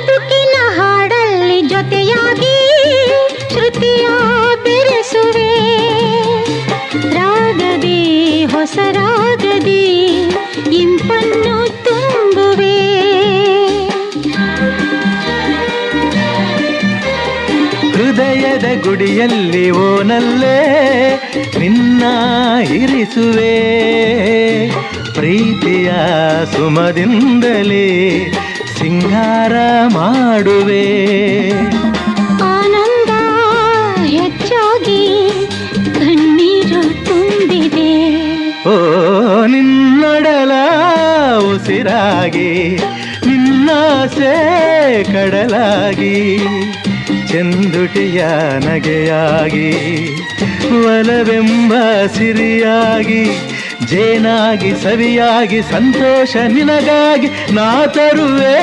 ಬದುಕಿನ ಹಾಡಲ್ಲಿ ಜೊತೆಯಾಗಿ ಶ್ರುತಿಯ ಬೆರೆಸುವೆ ರಾಗದಿ ಹೊಸ ರಾಗದಿ ಇಂಪನ್ನು ತುಂಬುವೆ ಹೃದಯದ ಗುಡಿಯಲ್ಲಿ ಓನಲ್ಲೇ ನಿನ್ನ ಇರಿಸುವೆ ಪ್ರೀತಿಯ ಸುಮದಿಂದಲೇ ಸಿಂಗಾರ ಮಾಡುವೆ ಆನಂದ ಹೆಚ್ಚಾಗಿ ಕಣ್ಣೀರು ತುಂಬಿದೆ ಓ ನಿನ್ನೊಡಲ ಉಸಿರಾಗಿ ನಿನ್ನಾಸೆ ಕಡಲಾಗಿ ಚೆಂದುಟಿಯ ನಗೆಯಾಗಿ ಒಲವೆಂಬ ಸಿರಿಯಾಗಿ ಜೇನಾಗಿ ಸವಿಯಾಗಿ ಸಂತೋಷ ನಿನಗಾಗಿ ನಾ ತರುವೆ